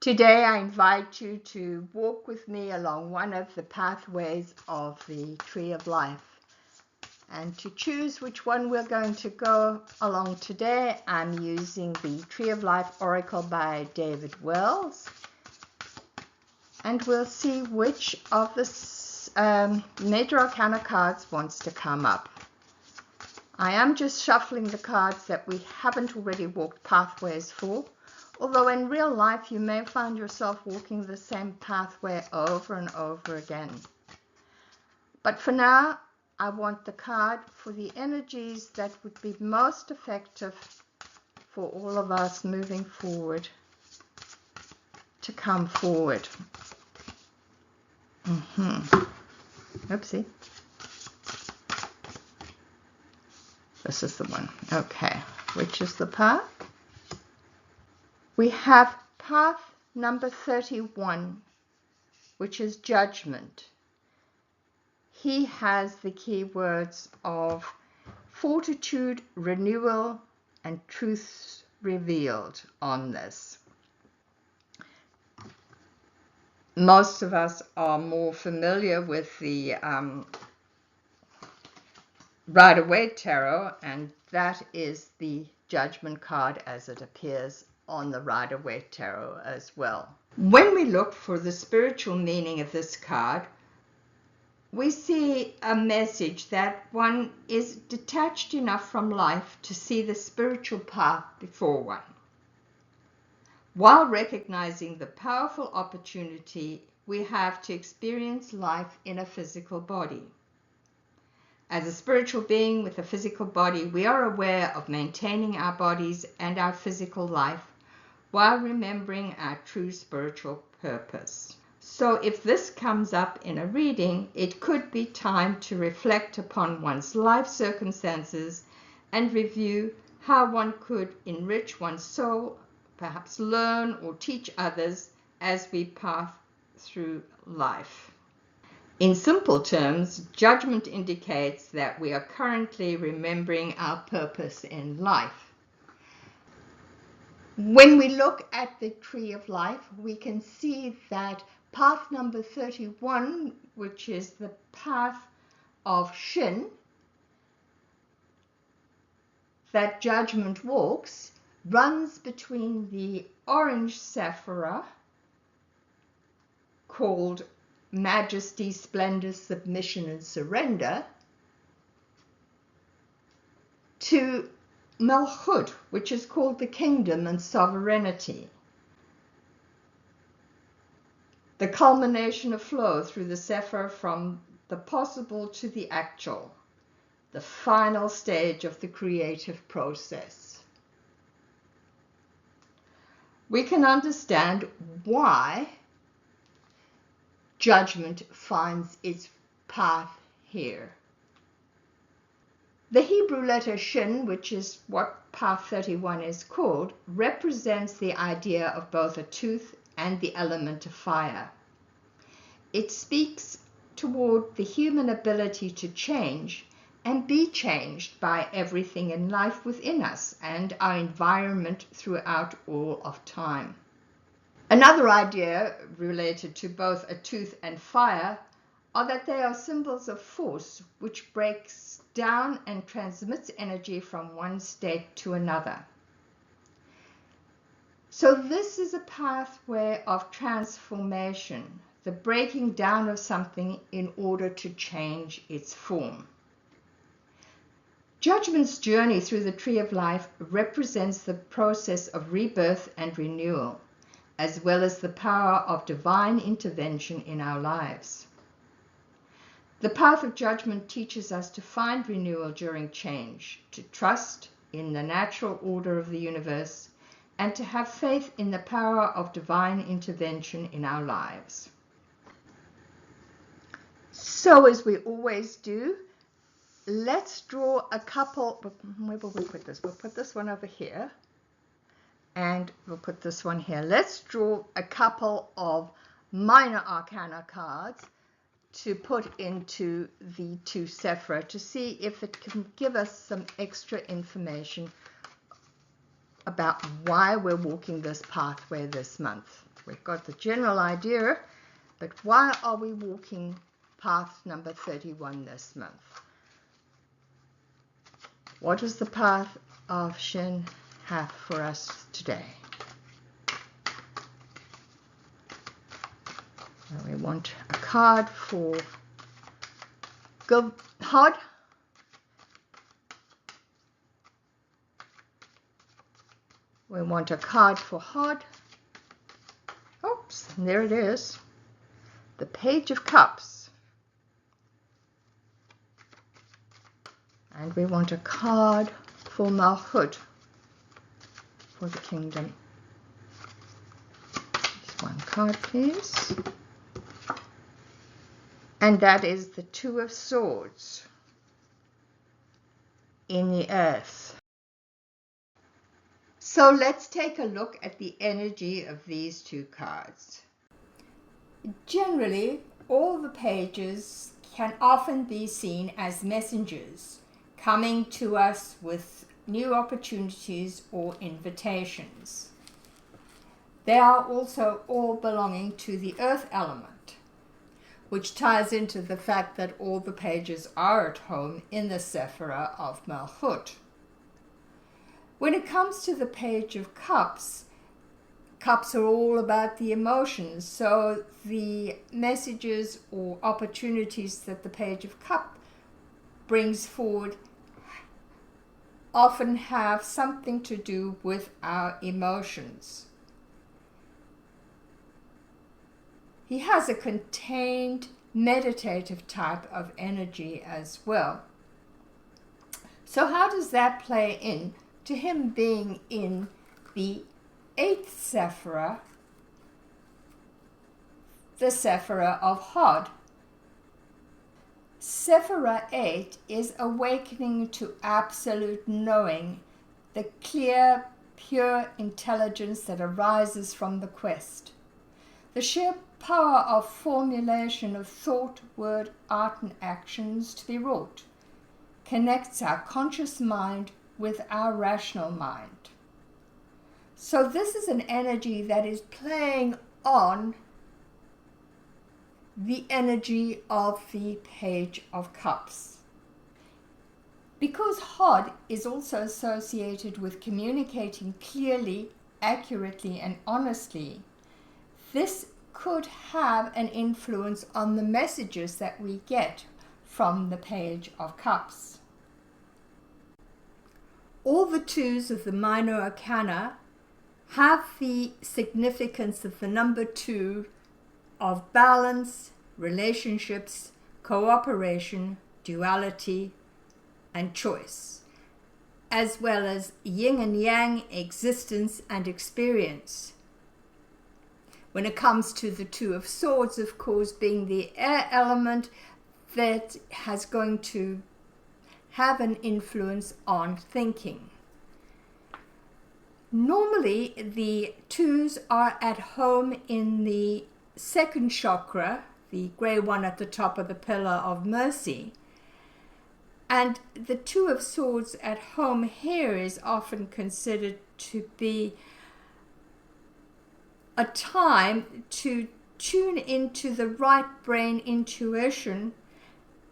Today I invite you to walk with me along one of the pathways of the Tree of Life. And to choose which one we're going to go along today, I'm using the Tree of Life Oracle by David Wells. And we'll see which of the major Arcana cards wants to come up. I am just shuffling the cards that we haven't already walked pathways for. Although in real life you may find yourself walking the same pathway over and over again. But for now, I want the card for the energies that would be most effective for all of us moving forward to come forward. Oopsie. This is the one. Okay. Which is the path? We have path number 31, which is Judgment. He has the keywords of fortitude, renewal, and truths revealed on this. Most of us are more familiar with the Rider-Waite Tarot, and that is the Judgment card as it appears on the Rider-Waite Tarot as well. When we look for the spiritual meaning of this card, we see a message that one is detached enough from life to see the spiritual path before one, while recognizing the powerful opportunity we have to experience life in a physical body. As a spiritual being with a physical body, we are aware of maintaining our bodies and our physical life while remembering our true spiritual purpose. So if this comes up in a reading, it could be time to reflect upon one's life circumstances and review how one could enrich one's soul, perhaps learn or teach others as we pass through life. In simple terms, Judgment indicates that we are currently remembering our purpose in life. When we look at the Tree of Life, we can see that path number 31, which is the path of Shin, that Judgment walks, runs between the orange sapphire, called Majesty, Splendor, Submission, and Surrender, to Malchut, which is called the Kingdom and Sovereignty. The culmination of flow through the sapphire from the possible to the actual, the final stage of the creative process. We can understand why Judgment finds its path here. The Hebrew letter Shin, which is what path 31 is called, represents the idea of both a tooth and the element of fire. It speaks toward the human ability to change and be changed by everything in life within us and our environment throughout all of time. Another idea related to both a tooth and fire are that they are symbols of force which breaks down and transmits energy from one state to another. So this is a pathway of transformation, the breaking down of something in order to change its form. Judgment's journey through the Tree of Life represents the process of rebirth and renewal, as well as the power of divine intervention in our lives. The path of Judgment teaches us to find renewal during change, to trust in the natural order of the universe, and to have faith in the power of divine intervention in our lives. So, as we always do, let's draw a couple. Where will we put this? We'll put this one over here, and we'll put this one here. Let's draw a couple of minor Arcana cards to put into the two Sephira to see if it can give us some extra information about why we're walking this pathway this month. We've got the general idea, but why are we walking path number 31 this month? What does the path of Shin have for us today? And we want a card for Hod. We want a card for Hod. Oops, and there it is. The Page of Cups. And we want a card for Malchut, for the kingdom. Just one card, please. And that is the Two of Swords in the earth. So let's take a look at the energy of these two cards. Generally, all the pages can often be seen as messengers coming to us with new opportunities or invitations. They are also all belonging to the earth element, which ties into the fact that all the pages are at home in the Sephirah of Malchut. When it comes to the Page of Cups, cups are all about the emotions, so the messages or opportunities that the Page of Cups brings forward often have something to do with our emotions. He has a contained, meditative type of energy as well. So how does that play in to him being in the 8th Sephirah, the Sephirah of Hod? Sephirah 8 is awakening to absolute knowing, the clear, pure intelligence that arises from the quest. The sheer power of formulation of thought, word, art, and actions to be wrought connects our conscious mind with our rational mind. So this is an energy that is playing on the energy of the Page of Cups. Because Hod is also associated with communicating clearly, accurately, and honestly, this could have an influence on the messages that we get from the Page of Cups. All the twos of the minor arcana have the significance of the number 2 of balance, relationships, cooperation, duality, and choice, as well as yin and yang, existence and experience. When it comes to the Two of Swords, of course, being the air element, that has going to have an influence on thinking. Normally, the twos are at home in the 2nd chakra, the grey one at the top of the pillar of mercy. And the Two of Swords at home here is often considered to be a time to tune into the right brain intuition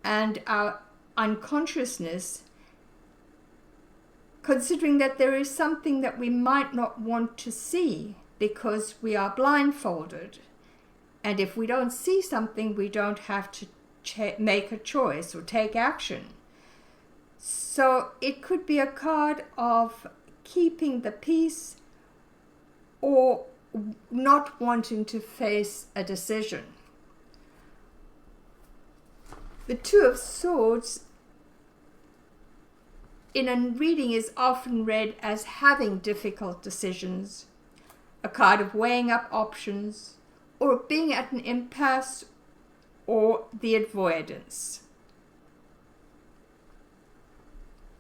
and our unconsciousness, considering that there is something that we might not want to see because we are blindfolded. And if we don't see something, we don't have to make a choice or take action. So it could be a card of keeping the peace or not wanting to face a decision. The Two of Swords in a reading is often read as having difficult decisions, a card of weighing up options, or being at an impasse, or the avoidance.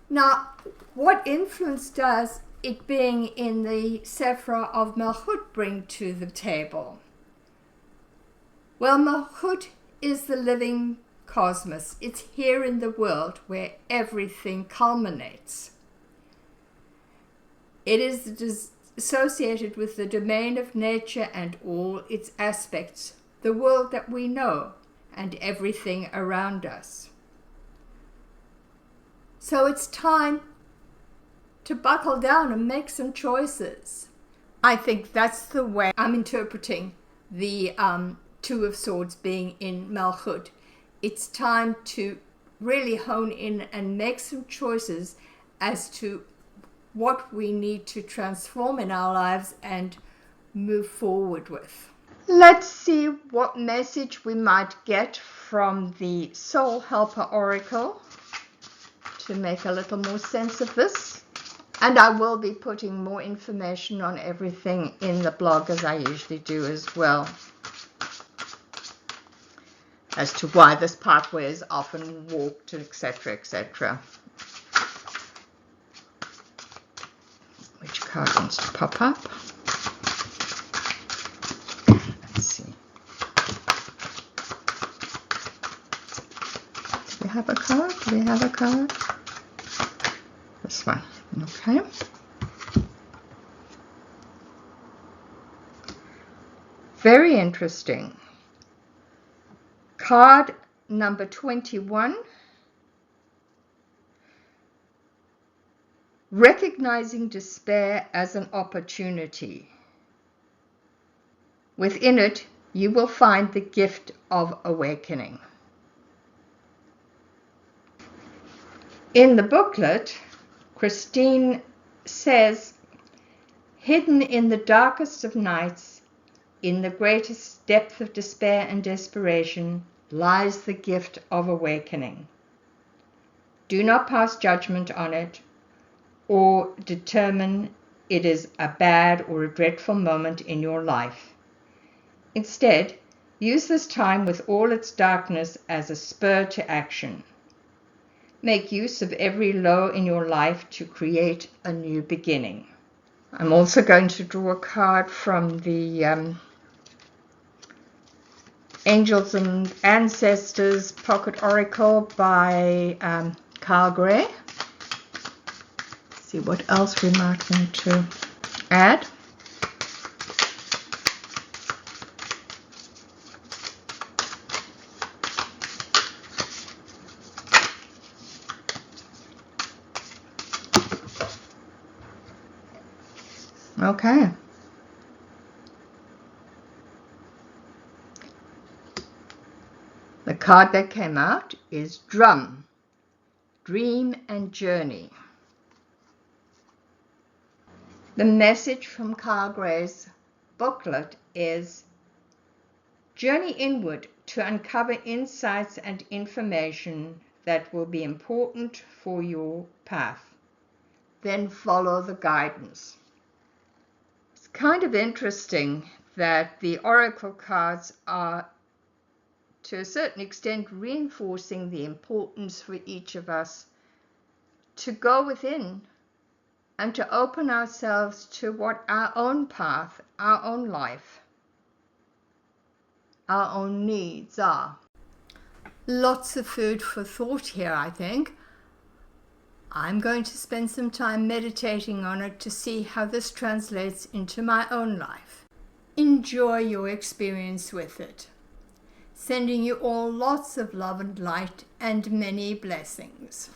Now, what influence does it being in the Sephirah of Malchut bring to the table? Well, Malchut is the living cosmos. It's here in the world where everything culminates. It is the associated with the domain of nature and all its aspects, the world that we know, and everything around us. So it's time to buckle down and make some choices. I think that's the way I'm interpreting the Two of Swords being in Malchut. It's time to really hone in and make some choices as to what we need to transform in our lives and move forward with. Let's see what message we might get from the Soul Helper Oracle to make a little more sense of this. And I will be putting more information on everything in the blog, as I usually do as well, as to why this pathway is often walked, etc., etc. Which card wants to pop up? Let's see. Do we have a card? Do we have a card? This one. Okay. Very interesting. Card number 21. Recognizing despair as an opportunity. Within it, you will find the gift of awakening. In the booklet, Christine says, hidden in the darkest of nights, in the greatest depth of despair and desperation, lies the gift of awakening. Do not pass judgment on it or determine it is a bad or a dreadful moment in your life. Instead, use this time with all its darkness as a spur to action. Make use of every low in your life to create a new beginning. I'm also going to draw a card from the Angels and Ancestors Pocket Oracle by Carl Gray. See what else we might want to add. Okay. The card that came out is Drum, Dream and Journey. The message from Carl Gray's booklet is journey inward to uncover insights and information that will be important for your path. Then follow the guidance. It's kind of interesting that the oracle cards are to a certain extent reinforcing the importance for each of us to go within and to open ourselves to what our own path, our own life, our own needs are. Lots of food for thought here, I think. I'm going to spend some time meditating on it to see how this translates into my own life. Enjoy your experience with it. Sending you all lots of love and light and many blessings.